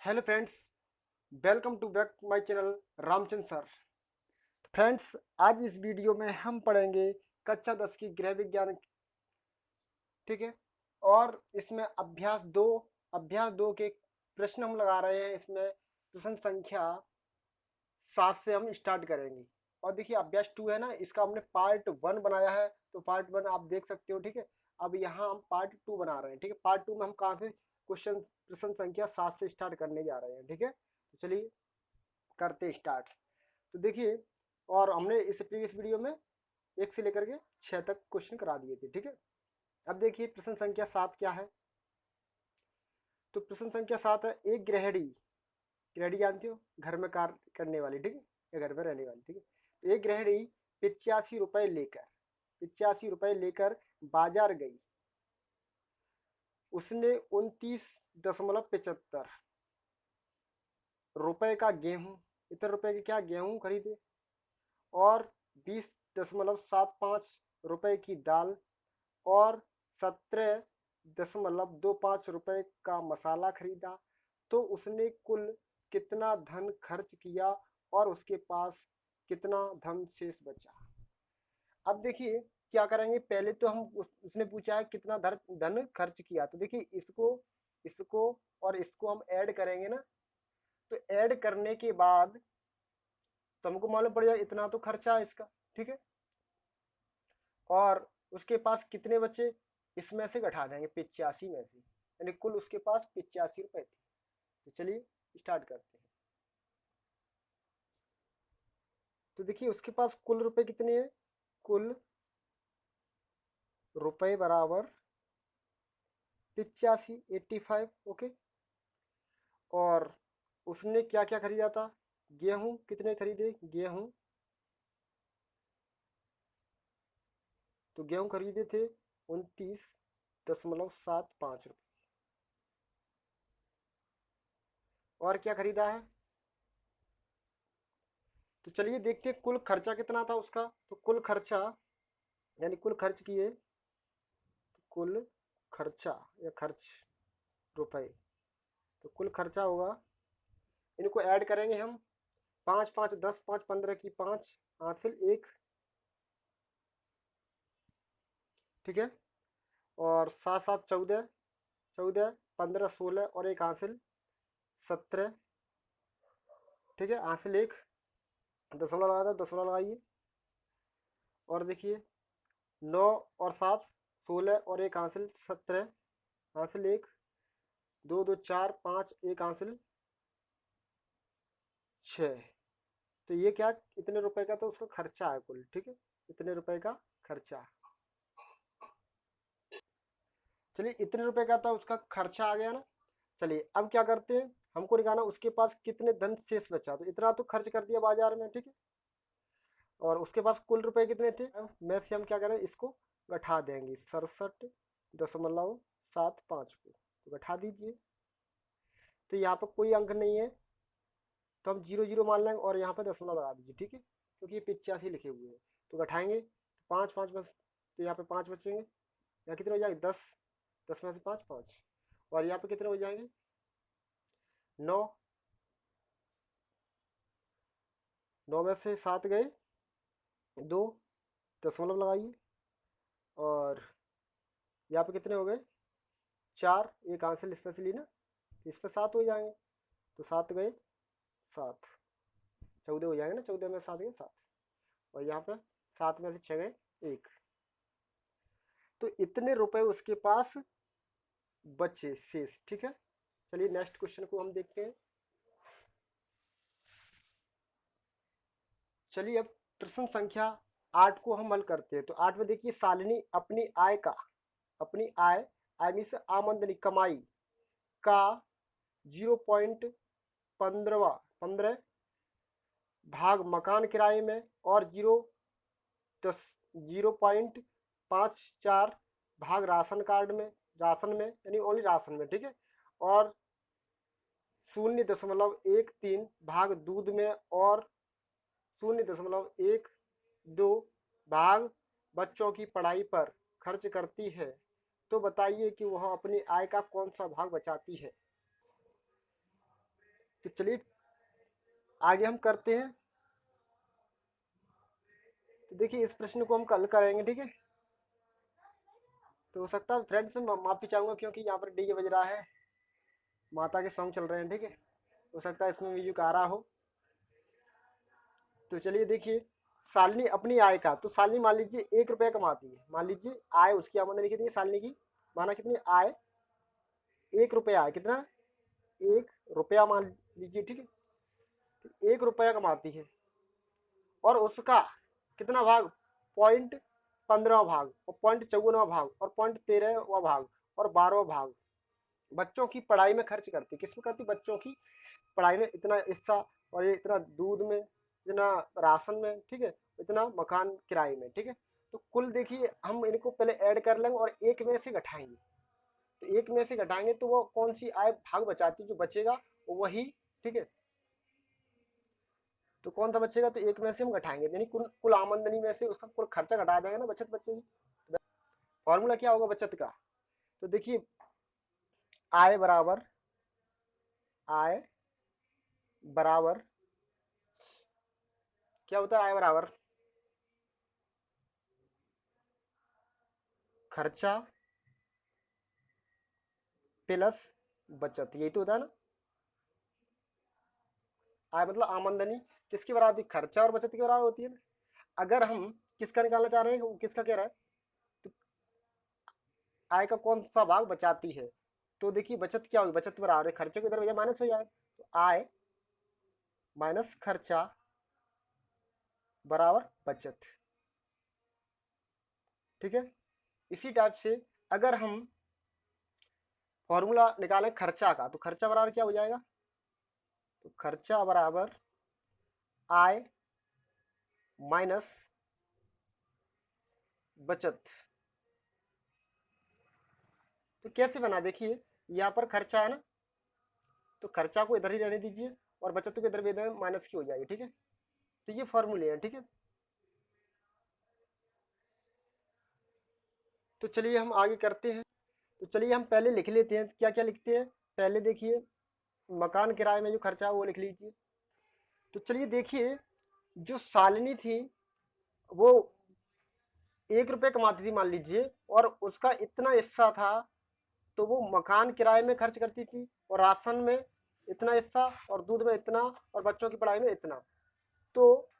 Hello friends, welcome to back my channel Ramchandra sir. Friends, आज इस video में हम पढ़ेंगे कक्षा 10 की गृह विज्ञान। ठीक है। और इसमें अभ्यास दो के प्रश्न हम लगा रहे हैं। इसमें प्रश्न संख्या 7 से हम स्टार्ट करेंगे। और देखिए, अभ्यास 2 है ना, इसका हमने पार्ट 1 बनाया है, तो पार्ट 1 आप देख सकते हो। ठीक है। अब यहाँ हम पार्ट 2 बना रहे हैं। ठीक है। पार्ट 2 में हम कहाँ से प्रश्न संख्या 7 से स्टार्ट करने जा रहे हैं। ठीक है, तो चलिए करते स्टार्ट। तो देखिए, और हमने इस प्रीवियस वीडियो में 1 से लेकर के 6 तक क्वेश्चन करा दिए थे। ठीक है। अब देखिए प्रश्न संख्या 7 क्या है। तो प्रश्न संख्या 7 है, एक गृहिणी, गृहिणी जानते हो, घर में कार्य करने वाली। ठीक है, या घर में रहने वाली। ठीक है। तो एक गृहिणी 85 रुपए लेकर बाजार गई। उसने 29.75 रुपए का गेहूं, इतने रुपए के क्या गेहूं खरीदे, और 20.75 रुपए की दाल, और 17.25 रुपए का मसाला खरीदा। तो उसने कुल कितना धन खर्च किया और उसके पास कितना धन शेष बचा। अब देखिए क्या करेंगे, पहले तो हम उसने पूछा है कितना धन खर्च किया। तो देखिए इसको इसको और इसको हम ऐड करेंगे ना। तो ऐड करने के बाद तो हमको मालूम पड़ जाए इतना तो खर्चा है इसका। ठीक है। और उसके पास कितने बचे, इसमें से घटा देंगे 85 में से, यानी कुल उसके पास 85 रुपए थे। तो चलिए स्टार्ट करते हैं। तो देखिए उसके पास कुल रुपए कितने हैं, कुल रुपए बराबर 85, 85। ओके। और उसने क्या क्या खरीदा था, गेहूं कितने खरीदे, गेहूं, तो गेहूं खरीदे थे 29.75 रुपए। और क्या खरीदा है, तो चलिए देखते हैं कुल खर्चा कितना था उसका। तो कुल खर्चा यानी कुल खर्च किए, कुल खर्चा या खर्च रुपए, तो कुल खर्चा होगा, इनको ऐड करेंगे हम। 5 5 10, 5 15 की 5 हासिल 1। ठीक है। और 7 7 14, 14 15 16 और एक हासिल 17। ठीक है, हासिल 1, दशमलव लगा था, दशमलव लगाइए। और देखिए 9 और 7 16 और एक हासिल 17, हासिल 1, 2 2 4 5 एक हासिल 6। तो ये क्या, इतने रुपए का तो उसका खर्चा है कुल। ठीक है, इतने रुपए का खर्चा। चलिए इतने रुपए का था उसका खर्चा आ गया ना। चलिए अब क्या करते हैं, हमको निकालना उसके पास कितने धन शेष बचा। तो इतना तो खर्च कर दिया बाजार में। ठीक है। और उसके पास कुल रुपए कितने थे, में से हम क्या करें, इसको घटा देंगे 67.75 को, तो घटा दीजिए। तो यहाँ पर कोई अंक नहीं है, तो हम 0 0 मान लेंगे और यहाँ पर दशमलव लगा दीजिए। ठीक है, क्योंकि ये 85 लिखे हुए हैं। तो घटाएंगे तो 5 5 बस, तो यहाँ पे 5 बचेंगे। यहाँ कितने हो जाएंगे, 10, 10 में से 5 5। और यहाँ पे कितने हो जाएंगे, 9, 9 में से 7 गए, 2, दशमलव लगाइए। और यहाँ पे कितने हो गए, 4, एक आंसर इसमें से ली ना, तो इस पर 7 हो जाएंगे। तो 7 गए 7, 14 हो जाएंगे ना, 14 में 7 गए 7। और यहाँ पे 7 में से 6 गए 1। तो इतने रुपए उसके पास बचे शेष। ठीक है। चलिए नेक्स्ट क्वेश्चन को हम देखते हैं। चलिए अब प्रश्न संख्या 8 को हम हल करते हैं। तो 8 में देखिए, शालिनी अपनी आय, आय मीन्स आमदनी, कमाई का 0.15 भाग मकान किराए में, और 0.54 भाग राशन में यानी ओनली राशन में। ठीक है। और 0.13 भाग दूध में, और 0.12 भाग बच्चों की पढ़ाई पर खर्च करती है। तो बताइए कि वह अपनी आय का कौन सा भाग बचाती है। तो चलिए आगे हम करते हैं। तो देखिए इस प्रश्न को हम कल करेंगे, ठीक है। तो हो सकता है फ्रेंड्स मैं माफी चाहूंगा क्योंकि यहाँ पर डीजे बज रहा है, माता के सॉन्ग चल रहे हैं, ठीक है। हो सकता है इसमें म्यूजिक आ रहा हो। तो चलिए देखिए, शालिनी अपनी आय का, तो शालिनी मान लीजिए 1 रुपया कमाती है, मान लीजिए आय उसकी आमदनी कितनी है शालिनी की, माना कितनी आय 1 रुपया है, कितना 1 रुपया मान लीजिए, ठीक है। तो 1 रुपया कमाती है और उसका कितना भाग, 0.15 भाग और 0.54 भाग और 0.13 भाग और 12 भाग बच्चों की पढ़ाई में खर्च करती, किसमें करती, बच्चों की पढ़ाई में इतना हिस्सा, और ये इतना दूध में, इतना राशन में, ठीक है, इतना मकान किराए में, ठीक है। तो कुल देखिए हम इनको पहले ऐड कर लेंगे और एक में से घटाएंगे। तो एक में से घटाएंगे तो वो कौन सी आय भाग बचाती है, जो बचेगा वही, ठीक है। तो कौन सा बचेगा, तो एक में से हम घटाएंगे, यानी कुल कुल आमदनी में से उसका कुल खर्चा घटा देंगे ना, बचत बचेगी। फॉर्मूला क्या होगा बचत का, तो देखिए आय बराबर, आय बराबर क्या होता है, आय बराबर खर्चा प्लस बचत, यही तो होता है ना। आय मतलब आमदनी किसकी बराबर होती है, खर्चा और बचत की बराबर होती है ना। अगर हम किसका निकालना चाह रहे हैं, वो किसका कह रहा है, तो आय का कौन सा भाग बचाती है, तो देखिए बचत क्या होगी, बचत बराबर है खर्चे को इधर भैया माइनस हो जाए, तो आय माइनस खर्चा बराबर बचत, ठीक है। इसी टाइप से अगर हम फॉर्मूला निकालें खर्चा का, तो खर्चा बराबर क्या हो जाएगा, तो खर्चा बराबर आय माइनस बचत। तो कैसे बना, देखिए यहाँ पर खर्चा है ना, तो खर्चा को इधर ही रहने दीजिए और बचत को इधर भी माइनस की हो जाएगी, ठीक है। तो ये फॉर्मूले हैं, ठीक है। तो चलिए हम आगे करते हैं। तो चलिए हम पहले लिख लेते हैं, क्या क्या लिखते हैं पहले, देखिए मकान किराए में जो खर्चा है वो लिख लीजिए। तो चलिए देखिए, जो शालिनी थी वो 1 रुपये कमाती थी मान लीजिए, और उसका इतना हिस्सा था, तो वो मकान किराए में खर्च करती थी और राशन में इतना हिस्सा और दूध में इतना और बच्चों की पढ़ाई में इतना। तो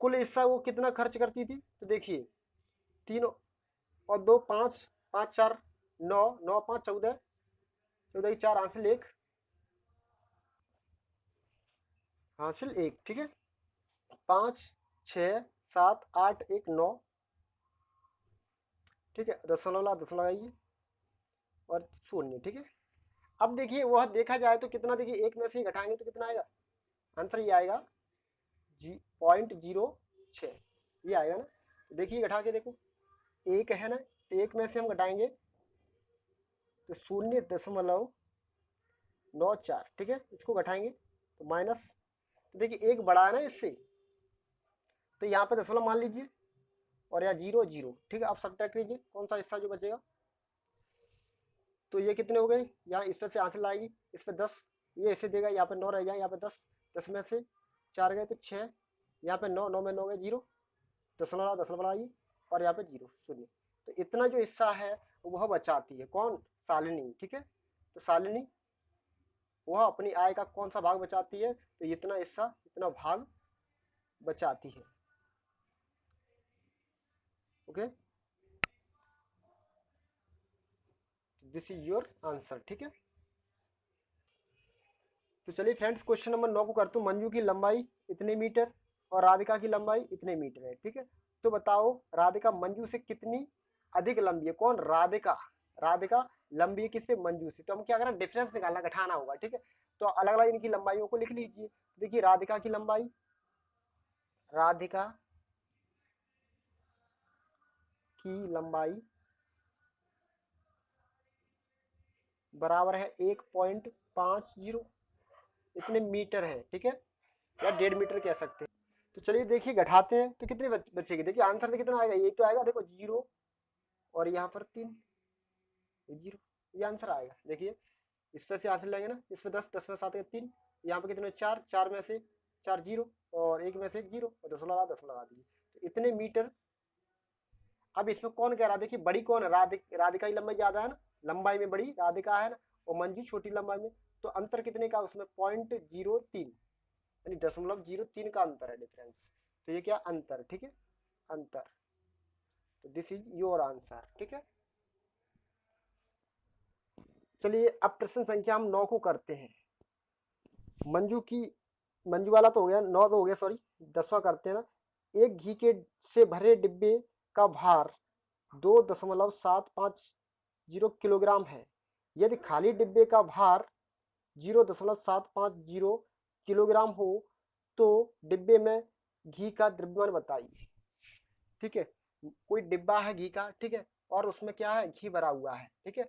कुल हिस्सा वो कितना खर्च करती थी, तो देखिए 3 और 2 5, 5 4 9, 9 5 14, 14 4 हासिल एक, ठीक है। 5 6 7 8 1 9, ठीक है, दशमलव दशमलव लगाइए और शून्य, ठीक है। अब देखिए वह देखा जाए तो कितना, देखिए एक में से ही घटाएंगे तो कितना आएगा, आंसर ये आएगा 0.06, ये आएगा ना। तो देखिए घटा के देखो, एक है ना, तो एक में से हम घटाएंगे तो 0.94, ठीक है, इसको घटाएंगे तो माइनस, तो देखिए एक बड़ा है ना इससे, तो यहाँ पे दशमलव मान लीजिए और यहाँ 0 0, ठीक है। आप सब्ट्रैक्ट कीजिए कौन सा हिस्सा जो बचेगा, तो ये कितने हो गए, यहाँ इस पर से आंसर लाएगी, इस पर 10, ये इसे देगा, यहाँ पे 9 रह जाए, यहाँ पे 10, 10 में से 4 गए तो 6, यहाँ पे 9, 9 में 9 गए 0, दशमलव दशमलव आइए और यहाँ पे 0 शून्य। तो इतना जो हिस्सा है वह बचाती है कौन, शालिनी, ठीक है। तो शालिनी वह अपनी आय का कौन सा भाग बचाती है, तो इतना हिस्सा, इतना भाग बचाती है, okay. This is your answer, ठीक है। तो चलिए फ्रेंड्स क्वेश्चन नंबर 9 को करता हूँ। मंजू की लंबाई इतने मीटर और राधिका की लंबाई इतने मीटर है, ठीक है। तो बताओ राधिका मंजू से कितनी अधिक लंबी है, कौन, राधिका, राधिका लंबी है किससे, मंजू से। तो हम क्या करें, डिफरेंस निकालना, घटाना होगा, ठीक है। तो अलग अलग इनकी लंबाइयों को लिख लीजिए। देखिए राधिका की लंबाई, राधिका की लंबाई बराबर है 1.50, इतने मीटर है, ठीक है, या 1.5 मीटर कह सकते हैं। तो चलिए देखिए घटाते हैं तो कितने बचेगी, देखिए आंसर तो कितना आएगा, ये तो आएगा देखो 0 और यहाँ पर 3, 0, ये आंसर आएगा। देखिए इसमें से आंसर लेंगे ना, इसमें 10, 10 में 7 के 3, यहाँ पे कितने 4, 4 में से 4 जीरो, और 1 में से 1 जीरो, और दशमलव लगा दीजिए, तो इतने मीटर। अब इसमें कौन कह रहा है, देखिए बड़ी कौन है, राधिका की लंबाई ज्यादा है ना, लंबाई में बड़ी राधिका है ना, और मंजू छोटी लंबाई में, तो अंतर कितने का उसमें 0.03, यानी 0.03 का अंतर है, डिफरेंस। तो ये क्या अंतर, ठीक है, अंतर। तो दिस इज योर आंसर, ठीक है। चलिए अब प्रश्न संख्या हम 9 को करते हैं। मंजू की, मंजू वाला तो हो गया, 9 तो हो गया, सॉरी 10वां करते हैं ना। एक घी के से भरे डिब्बे का भार 2.750 किलोग्राम है। यदि खाली डिब्बे का भार 0.750 किलोग्राम हो तो डिब्बे में घी का द्रव्यमान बताइए, ठीक है। कोई डिब्बा है घी का, ठीक है, और उसमें क्या है, घी भरा हुआ है, ठीक है।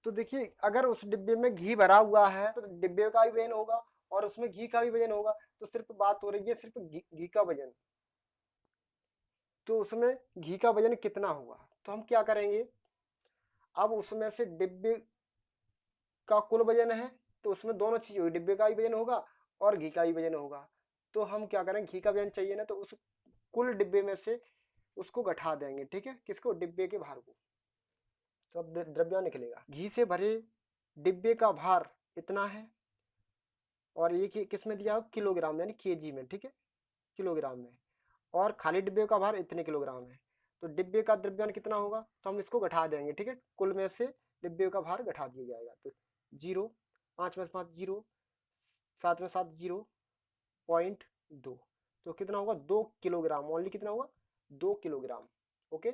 तो देखिए अगर उस डिब्बे में घी भरा हुआ है तो डिब्बे का भी वजन होगा और उसमें घी का भी वजन होगा, तो सिर्फ बात हो रही है सिर्फ घी का वजन। तो उसमें घी का वजन कितना होगा, तो हम क्या करेंगे, अब उसमें से डिब्बे का कुल वजन है, तो उसमें दोनों चीज होगी, डिब्बे का भी वजन होगा और घी का भी वजन होगा। तो हम क्या करेंगे, घी का वजन चाहिए ना, तो उस कुल डिब्बे में से उसको घटा देंगे, ठीक है, किसको, डिब्बे के भार को। तो अब द्रव्यमान निकलेगा, घी से भरे डिब्बे का भार इतना है, और ये किस में दिया हो, किलोग्राम यानी केजी में, ठीक है, किलोग्राम में, और खाली डिब्बे का भार इतने किलोग्राम है। तो डिब्बे का द्रव्यमान कितना होगा, तो हम इसको घटा देंगे, ठीक है, कुल में से डिब्बे का भार घटा दिया जाएगा। तो 0, 5 में 5 जीरो, 7 में 7 जीरो, 0.2, तो कितना होगा 2 किलोग्राम, ओनली कितना होगा 2 किलोग्राम। ओके,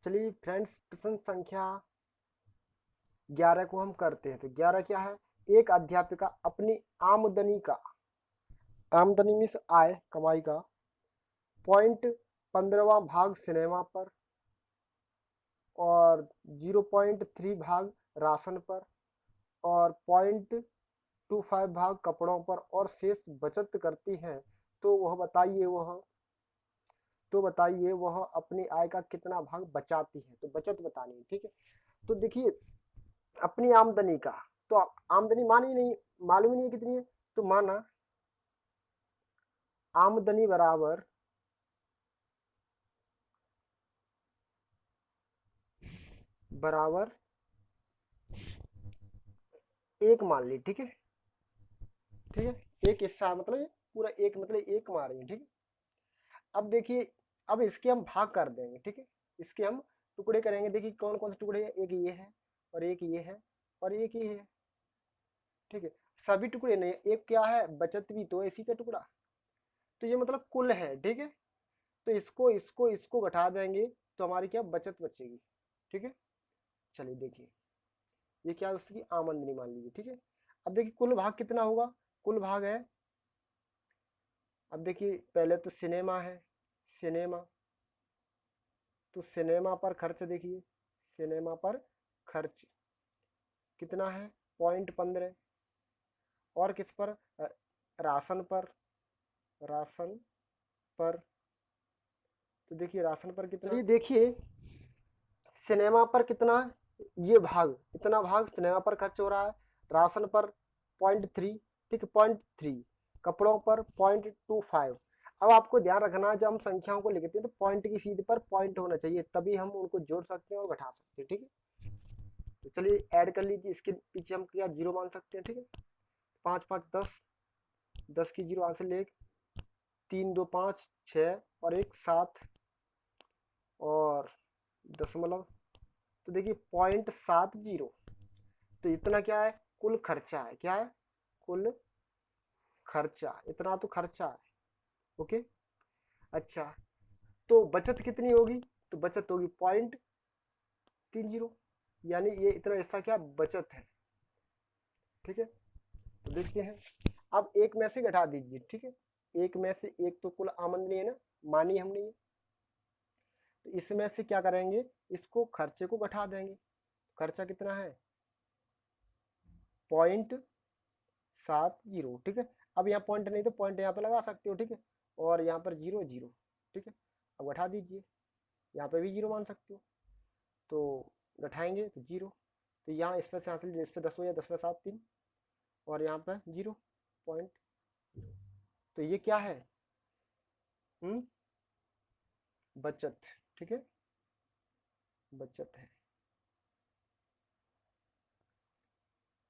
चलिए फ्रेंड्स प्रश्न संख्या 11 को हम करते हैं। तो 11 क्या है, एक अध्यापिका अपनी आमदनी का, आमदनी मीन्स आय कमाई का 0.15वां भाग सिनेमा पर और 0.3 भाग राशन पर और 0.25 भाग कपड़ों पर और शेष बचत करती हैं, तो बताइए वह अपनी आय का कितना भाग बचाती है। तो बचत बतानी है, ठीक है। तो देखिए अपनी आमदनी का, तो आमदनी मानी नहीं, मालूम ही नहीं है कितनी है, तो माना आमदनी बराबर बराबर एक मान ली, ठीक है, ठीक है, एक हिस्सा मतलब ये पूरा एक, मतलब एक मान रही है, ठीक है। अब देखिए अब इसके हम भाग कर देंगे, ठीक है, इसके हम टुकड़े करेंगे। देखिए कौन कौन से टुकड़े हैं, एक ये है और एक ये है और एक ये है, ठीक है। सभी टुकड़े नहीं, एक क्या है बचत भी तो है इसी का टुकड़ा, तो ये मतलब कुल है, ठीक है। तो इसको इसको इसको घटा देंगे तो हमारी क्या बचत बचेगी, ठीक है। चलिए देखिए ये क्या है, उसकी आमदनी मान लीजिए, ठीक है। अब देखिए कुल भाग कितना होगा, कुल भाग है, अब देखिए पहले तो सिनेमा है, सिनेमा, तो सिनेमा पर खर्च देखिए, सिनेमा पर खर्च कितना है 0.15, और किस पर, राशन पर, राशन पर, तो देखिए राशन पर कितना, चलिए देखिए सिनेमा पर कितना, ये भाग इतना भाग सिनेमा पर खर्च हो रहा है, राशन पर 0.3, ठीक है 0.3, कपड़ों पर 0.25। अब आपको ध्यान रखना है जब हम संख्याओं को लिखते हैं तो पॉइंट की सीध पर पॉइंट होना चाहिए, तभी हम उनको जोड़ सकते हैं और घटा सकते हैं, ठीक है। तो चलिए ऐड कर लीजिए, इसके पीछे हम क्या जीरो मान सकते हैं, ठीक है। 5 5 10, 10 की जीरो आंसर ले, 3 2 5 6 और 1 7 और दशमलव, तो देखिए 0.70, तो इतना क्या है कुल खर्चा है, क्या है कुल खर्चा, इतना तो खर्चा है। ओके, अच्छा तो बचत कितनी होगी, तो बचत होगी 0.30, यानी ये इतना हिस्सा क्या बचत है, ठीक है। तो देखते हैं, अब एक में से घटा दीजिए, ठीक है, एक में से, एक तो कुल आमदनी है ना, मानी हमने ये, तो इसमें से क्या करेंगे, इसको खर्चे को घटा देंगे। खर्चा कितना है 0.70, ठीक है। अब यहाँ पॉइंट नहीं तो पॉइंट यहाँ पे लगा सकते हो, ठीक है, और यहाँ पर 0 0, ठीक है। अब घटा दीजिए, यहाँ पे भी 0 मान सकते हो, तो घटाएंगे तो 0, तो यहाँ इसमें से हासिल इस पे 10 हो जाए, 10 में 7 3, और यहाँ पे 0 तो ये क्या है? बचत। ठीक है, बचत है।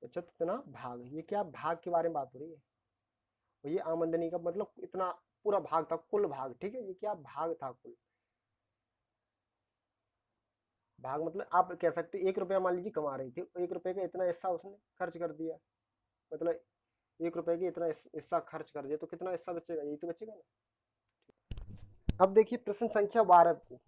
बचत इतना भाग, ये क्या भाग के बारे में बात हो रही है। और ये आमदनी का मतलब इतना पूरा भाग था, कुल भाग। ठीक है, ये क्या भाग था, कुल भाग मतलब आप कह सकते 1 रुपया मान लीजिए कमा रही थी, 1 रुपए का इतना हिस्सा उसने खर्च कर दिया, मतलब 1 रुपए की इतना हिस्सा खर्च कर दिया, तो कितना हिस्सा बचेगा? यही तो बचेगा ना। अब देखिए प्रश्न संख्या 12 को।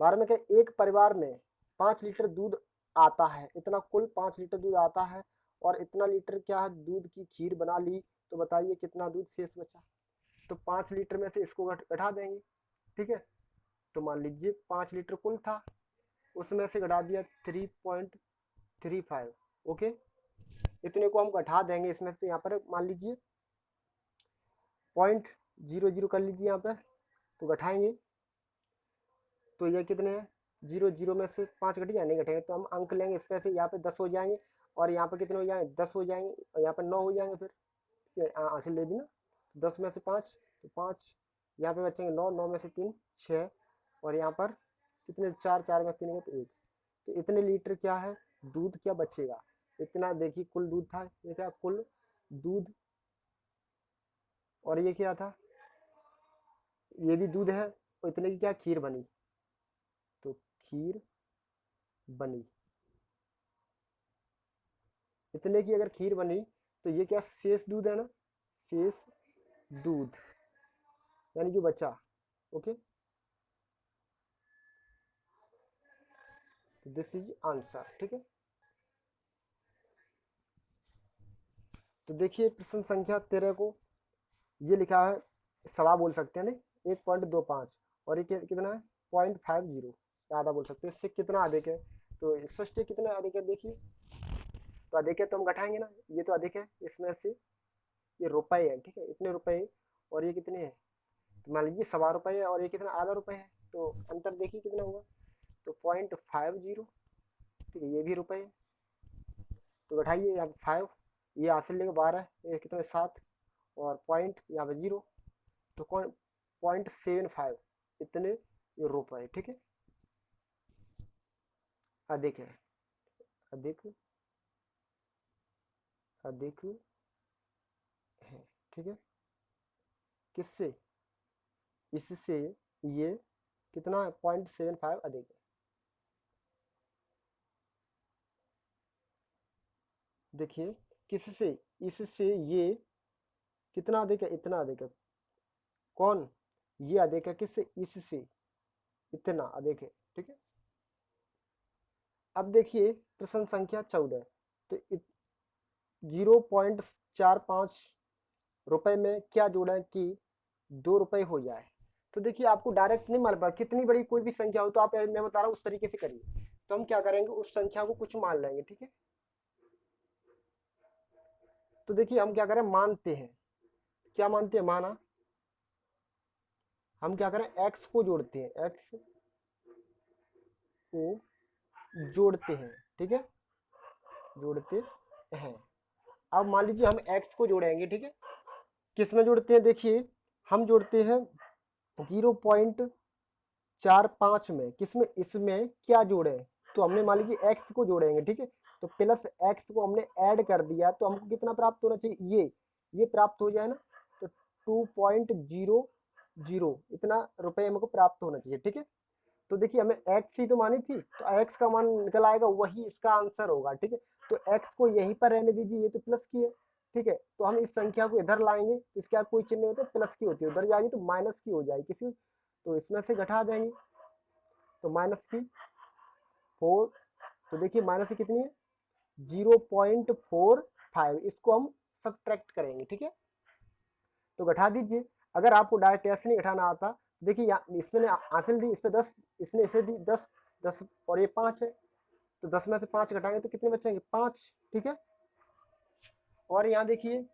12 में क्या, एक परिवार में 5 लीटर दूध आता है, इतना कुल 5 लीटर दूध आता है, और इतना लीटर क्या है, दूध की खीर बना ली, तो बताइए कितना दूध शेष बचा। तो 5 लीटर में से इसको घटा देंगे। ठीक है, तो मान लीजिए 5 लीटर कुल था, उसमें से घटा दिया 3.35। ओके, इतने को हम घटा देंगे इसमें से, यहाँ पर मान लीजिए 0.00 कर लीजिए यहाँ पर, तो घटाएंगे तो ये कितने हैं, 0 0 में से 5 घट जाए, नहीं घटेंगे तो हम अंक लेंगे इस पे से, यहाँ पे 10 हो जाएंगे, और यहाँ पे कितने हो जाएंगे, 10 हो जाएंगे, और यहाँ पे 9 हो जाएंगे। फिर हासिल ले दी ना, 10 में से 5 तो 5, यहाँ पे बचेंगे 9, 9 में से 3 6, और यहाँ पर कितने, 4, 4 में 3 तो 1। तो इतने लीटर क्या है, दूध क्या बचेगा, इतना। देखिए कुल दूध था, ये क्या कुल दूध, और ये क्या था, ये भी दूध है, और इतने की क्या खीर बनी, तो खीर बनी। इतने की अगर खीर बनी, तो ये क्या शेष दूध है ना, शेष दूध यानी कि बचा। ओके, तो दिस इज आंसर। ठीक है, तो देखिए प्रश्न संख्या 13 को, ये लिखा है, सवा बोल सकते हैं नहीं, 1.25, और ये कितना है, 0.50, आधा बोल सकते हैं। इससे कितना अधिक है, तो इससे कितना अधिक है, देखिए तो अधिक है तो हम घटाएंगे ना, ये तो अधिक है, इसमें से ये रुपए है। ठीक है, इतने रुपए, और ये कितने हैं, तो मान लीजिए ₹1.25 है, और ये कितना, आधा रुपए है, तो अंतर देखिए कितना हुआ, तो 0.50। ठीक है, ये भी रुपए है, तो घटाइए यहाँ पे 5, ये हासिल लेंगे 12, ये कितने 7, और पॉइंट यहाँ पे 0, तो 0.75 इतने ये रुपए। ठीक है, अधिक है, अधिक, अधिक है। ठीक है, किससे, इससे ये कितना है, 0.75 अधिक है। देखिए किससे, इससे ये कितना अधिक है, इतना अधिक है। कौन, ये अधिक है, किससे, इससे इतना अधिक है। ठीक है, अब देखिए प्रश्न संख्या 14, तो 0.45 रुपए में क्या जोड़ें कि 2 रुपए हो जाए। तो देखिए आपको डायरेक्ट नहीं मालूम पड़ा, कितनी बड़ी कोई भी संख्या हो तो आप, मैं बता रहा हूँ उस तरीके से करिए। तो हम क्या करेंगे, उस संख्या को कुछ मान लेंगे। ठीक है, तो देखिए हम क्या करें, मानते हैं, क्या मानते हैं, माना, हम क्या करें, एक्स को जोड़ते हैं, एक्स को जोड़ते हैं। ठीक है, जोड़ते हैं। अब मान लीजिए हम एक्स को जोड़ेंगे। ठीक है, किस में जोड़ते हैं, देखिए हम जोड़ते हैं 0.45 में, किसमें, इसमें क्या जोड़े, तो हमने मान लीजिए एक्स को जोड़ेंगे। ठीक है, तो प्लस एक्स को हमने ऐड कर दिया, तो हमको कितना प्राप्त होना चाहिए, ये प्राप्त हो जाए ना, तो 2.00 इतना रुपए हमको प्राप्त होना चाहिए। ठीक है, तो देखिए हमें एक्स ही तो मानी थी, तो एक्स का मान निकल आएगा, वही इसका आंसर होगा। ठीक है, तो एक्स को यहीं पर रहने दीजिए, ये तो प्लस की है। ठीक है, तो हम इस संख्या को इधर लाएंगे, तो इसके आगे कोई चिन्ह नहीं होता, प्लस की होती है, उधर जाएगी तो माइनस की हो जाएगी किसी, तो इसमें से घटा देंगे, तो -4। तो देखिए माइनस की कितनी है, 0.45, इसको हम सब्ट्रैक्ट करेंगे। ठीक है, तो घटा दीजिए। अगर आपको डायरेक्ट ऐसे नहीं घटाना आता, देखिए इसमें हासिल दी, इस पे 10, इसने इसे दी 10, 10 और ये 5 है, तो 10 में से 5 घटाएंगे तो कितने बचेंगे, 5। ठीक है, और यहाँ देखिए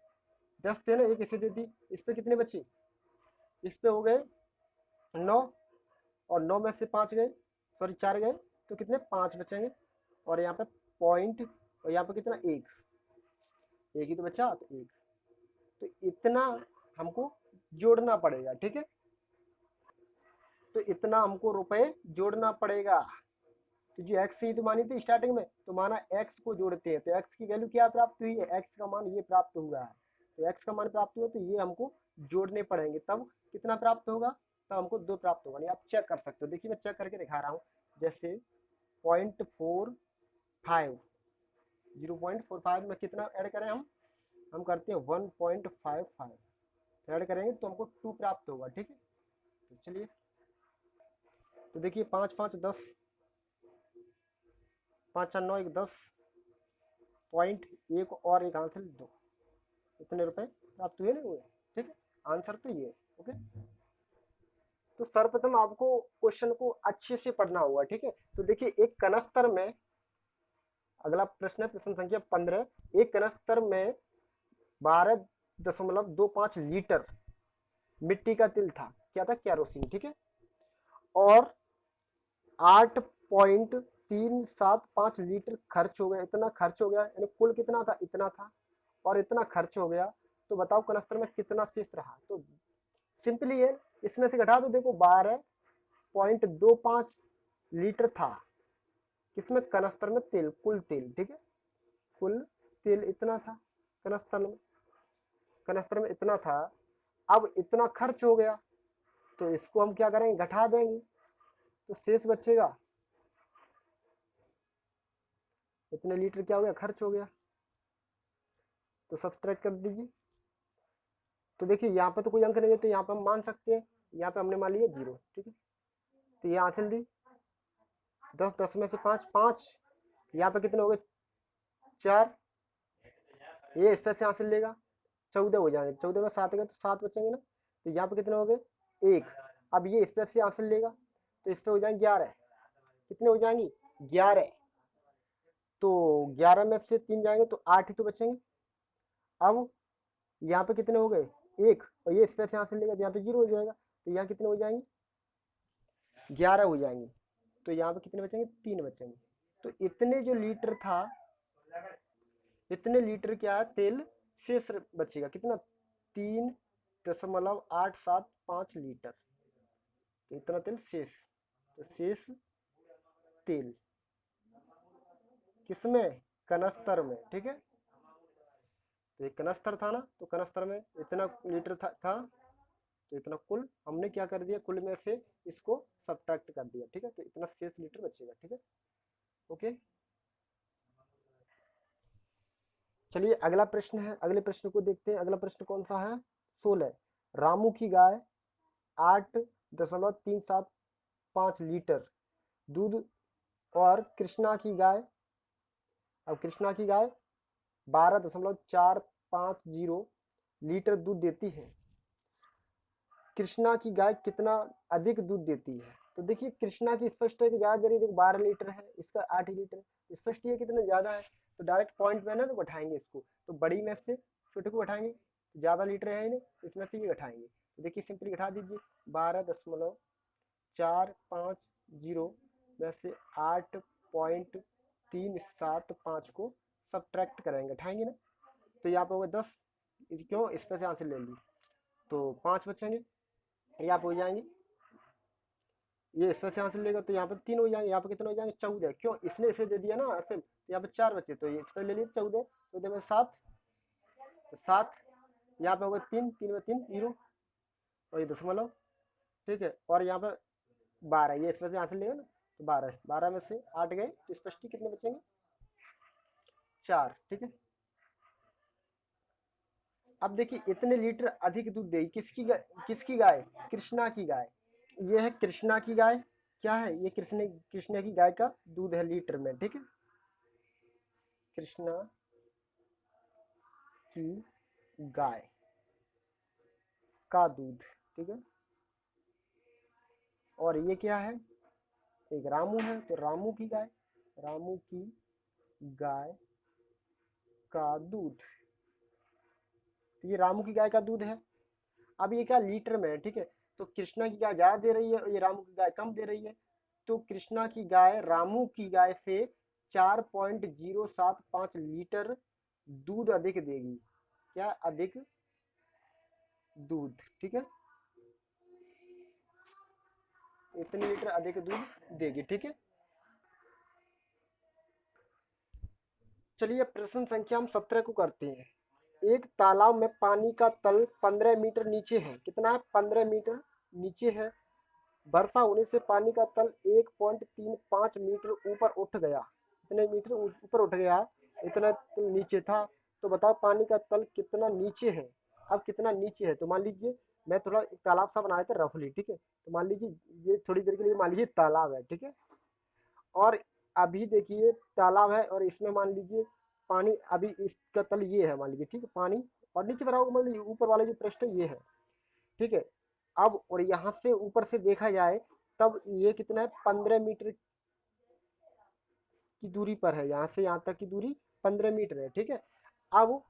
10 थे ना, एक इसे दे दी, इस पे कितने बचे, इस पे हो गए 9, और 9 में से 5 गए, सॉरी 4 गए, तो कितने, 5 बचेंगे, और यहाँ पे और यहाँ पे कितना, एक, एक ही तो बचा, तो एक, तो इतना हमको जोड़ना पड़ेगा, ठीक है। तो इतना हमको रुपए जोड़ना पड़ेगा। तो जो एक्स ही तो मानी थी स्टार्टिंग में, तो माना एक्स को जोड़ते हैं, तो एक्स की वैल्यू क्या प्राप्त हुई है, एक्स का मान ये प्राप्त हुआ है। तो एक्स का मान प्राप्त हुआ, तो ये हमको जोड़ने पड़ेंगे, तब कितना प्राप्त होगा, तब हमको 2 प्राप्त होगा। नहीं, आप चेक कर सकते हो, देखिए मैं चेक करके दिखा रहा हूँ। जैसे 0.45, 0.45 में कितना ऐड करें हम करते हैं 1.55 ऐड करेंगे तो हमको 2 प्राप्त होगा, ठीक है। तो चलिए, तो देखिए 5 5 10, 5 4 9 1 10, पॉइंट एक और एक आंसर 2, इतने रुपए प्राप्त हुए नहीं हुए, ठीक है। आंसर तो ये, ओके। तो सर्वप्रथम आपको क्वेश्चन को अच्छे से पढ़ना होगा, ठीक है। तो देखिए एक कनस्तर में, अगला प्रश्न है प्रश्न संख्या 15, एक कनस्तर में 12.25 लीटर मिट्टी का तिल था, क्या था, केरोसिन, ठीक है। और 8.375 लीटर खर्च हो गया, इतना खर्च हो गया, यानी कुल कितना था, इतना था, और इतना खर्च हो गया। तो बताओ कनस्तर में कितना शेष रहा। तो सिंपली है, इसमें से घटा दो, देखो 12.25 लीटर था किसमें, कनस्तर में तेल, कुल तेल, ठीक है। कुल तेल इतना था कनस्तर में इतना था। अब इतना खर्च हो गया, तो इसको हम क्या करेंगे, घटा देंगे, तो शेष बचेगा, इतने लीटर क्या हो गया, खर्च हो गया, तो सब्सट्रैक्ट कर दीजिए। तो देखिए यहाँ पे तो कोई अंक नहीं है, तो यहाँ पे हम मान सकते हैं, यहाँ पे हमने मान लिया 0, ठीक है। तो ये हासिल दी 10, 10 में से 5 5, यहाँ पे कितने हो गए, 4, ये इस तरह से हासिल लेगा, 14 हो जाएंगे, 14 में 7 गए तो 7 बचेंगे ना। तो यहाँ पे कितने हो गए, 1। अब ये इस तरह से हासिल लेगा, तो इस पे हो जाएंगे 11, कितने हो जाएंगी, 11। तो 11 में से 3 जाएंगे तो 8 ही तो बचेंगे। अब यहाँ पे कितने हो गए, 1, और ये स्पेस यहाँ से लेगा, यहाँ तो 0 हो जाएगा, तो यहाँ कितने हो जाएंगे, 11 हो जाएंगे। तो यहाँ पे कितने बचेंगे, 3 बचेंगे। तो इतने जो लीटर था, इतने लीटर क्या है, तेल शेष बचेगा, कितना, 3.875 लीटर, तो इतना तेल शेष। तो शेष तेल किसमें, कनस्तर में, ठीक है। तो एक कनस्तर था ना, तो कनस्तर में इतना लीटर था, तो इतना कुल हमने क्या कर दिया, कुल में से इसको सब्ट्रैक्ट कर दिया, ठीक है। तो इतना शेष लीटर बचेगा, ठीक है, ओके। चलिए अगला प्रश्न है, अगले प्रश्न को देखते हैं। अगला प्रश्न कौन सा है, 16, रामू की गाय 8.375 लीटर दूध, और कृष्णा की गाय, अब कृष्णा की गाय 12.450 लीटर दूध देती है। कृष्णा की गाय कितना अधिक दूध देती है। तो देखिए कृष्णा की स्पष्ट है कि ज्यादा दे रही है, देखो 12 लीटर है, इसका 8 लीटर है, स्पष्ट है कितना ज्यादा है। तो डायरेक्ट पॉइंट में ना तो बैठाएंगे इसको, तो बड़ी में से छोटे को बैठाएंगे, तो ज्यादा लीटर है नहीं, इसमें से ये बैठाएंगे। तो देखिए सिंपली घटा दीजिए, 12.450 में से 8.375 को सब्ट्रैक्ट करेंगे, उठाएंगे ना। तो यहाँ पे होगा 10, क्यों, इस पर से आंसर ले ली, तो 5 बचेंगे, यहाँ पे हो जाएंगे, ये इसमें से आंसर लेगा तो यहाँ पे 3 हो जाएंगे, यहाँ पे कितने हो जाएंगे, 14, क्यों, इसने इसे दे दिया ना आंसर, तो यहाँ पे 4 बचे, तो ये इस पर ले लिए 14, 14 में 7, तो 7, यहाँ पे होगा 3, 3 में 3 0, और ये दशमलव, ठीक है। और यहाँ पे 12, ये इसमें से आंसर लेगा ना, तो 12, 12 में से 8 गए, तो स्पष्ट कितने बचेंगे, 4, ठीक है। अब देखिए इतने लीटर अधिक दूध देगी, किसकी गाय, कृष्णा की गाय। ये है कृष्णा की गाय, क्या है, ये कृष्णा की गाय का दूध है लीटर में, ठीक है। कृष्णा की गाय का दूध, ठीक है। और ये क्या है, एक रामू है, तो रामू की गाय, रामू की गाय का दूध, तो ये रामू की गाय का दूध है। अब ये क्या लीटर में है, ठीक है। तो कृष्णा की गाय ज्यादा दे रही है और ये रामू की गाय कम दे रही है, तो कृष्णा की गाय रामू की गाय से 4.075 लीटर दूध अधिक देगी। क्या अधिक दूध, ठीक है, इतने लीटर अधिक दूध देगी, ठीक है। चलिए प्रश्न संख्या हम 17 को करते हैं। एक तालाब में पानी का तल 15 मीटर नीचे है। कितना है? 15 मीटर नीचे है। वर्षा होने से पानी का तल 1.35 मीटर ऊपर उठ गया। कितने मीटर ऊपर उठ गया? इतना तल नीचे था। तो बताओ पानी का तल कितना नीचे है। अब कितना नीचे है, तो मान लीजिए मैं थोड़ा एक तालाब सा बनाया था रफली, ठीक है। तो मान लीजिए ये थोड़ी देर के लिए मान लीजिए तालाब है, ठीक है। और अभी देखिए तालाब है और इसमें मान लीजिए पानी, अभी इसका तल ये है मान लीजिए, ठीक है। पानी और नीचे भरा होगा, मान लीजिए ऊपर वाला जो पृष्ठ है ये है, ठीक है। अब और यहाँ से ऊपर से देखा जाए तब ये कितना है? 15 मीटर की दूरी पर है। यहाँ से यहाँ तक की दूरी 15 मीटर है, ठीक है। अब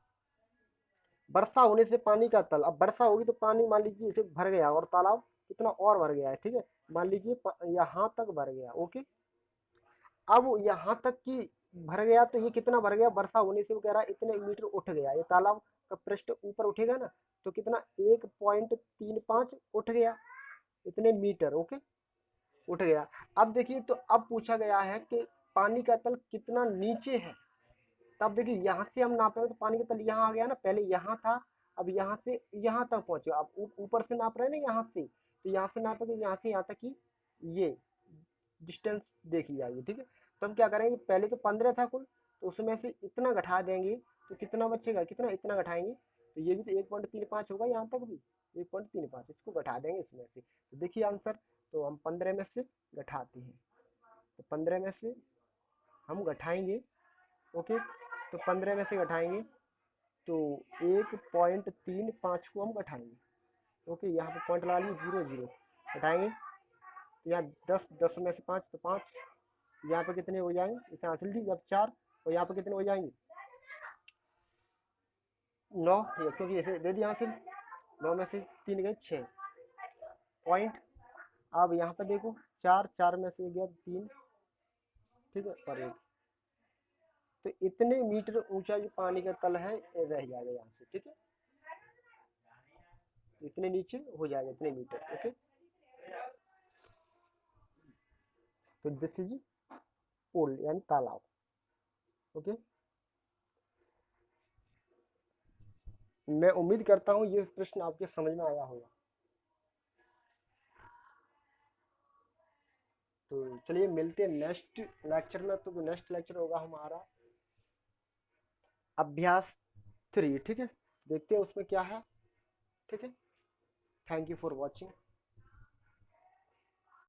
वर्षा होने से पानी का तल, अब वर्षा होगी तो पानी मान लीजिए इसे भर गया और तालाब कितना और भर गया है, ठीक है। मान लीजिए यहाँ तक भर गया, ओके। अब यहाँ तक की भर गया तो ये कितना भर गया? वर्षा होने से वो कह रहा है इतने मीटर उठ गया। ये तालाब का पृष्ठ ऊपर उठेगा ना, तो कितना? 1.35 उठ गया, इतने मीटर, ओके, उठ गया। अब देखिए, तो अब पूछा गया है कि पानी का तल कितना नीचे है। तब देखिए यहाँ से हम नापेंगे तो पानी का तल यहाँ आ गया ना, पहले यहाँ था, अब यहाँ से यहाँ तक पहुंचे। अब ऊपर से नाप रहे हैं ना यहाँ से, तो यहाँ से नापेंगे यहाँ से यहाँ तक की ये डिस्टेंस देखी जाएगी, ठीक है। तो हम क्या करेंगे, पहले तो 15 था कुल, तो उसमें से इतना घटा देंगे तो कितना बचेगा? कितना? इतना घटाएंगे तो ये भी तो 1.35 होगा, यहाँ तक भी 1.35, इसको घटा देंगे इसमें से, तो देखिए आंसर। तो हम 15 में से घटाते हैं, तो 15 में से हम घटाएंगे, ओके। तो 15 में से घटाएंगे तो 1.35 को हम घटाएंगे, ओके। यहाँ पे पॉइंट लगा लिए, 0 0 घटाएंगे तो यहाँ 10, 10 में से 5 तो 5, यहाँ पे कितने हो जाएंगे? इसे हासिल दी जब 4, और यहाँ पे कितने हो जाएंगे? 9, क्योंकि ऐसे दे दिया हासिल। 9 में से 3 गए 6 पॉइंट। अब यहाँ पे देखो 4, 4 में से गया 3, ठीक है, और 1, तो इतने मीटर ऊंचा जो पानी का तल है ये रह जाएगा यहाँ से, ठीक है। इतने नीचे हो जाएगा, इतने मीटर, ओके। तो दिस इज पूल यानी तालाब, ओके। मैं उम्मीद करता हूँ ये प्रश्न आपके समझ में आया होगा। तो चलिए मिलते हैं नेक्स्ट लेक्चर में। तो नेक्स्ट लेक्चर होगा हमारा अभ्यास 3, ठीक है। देखते हैं उसमें क्या है, ठीक है। Thank you for watching.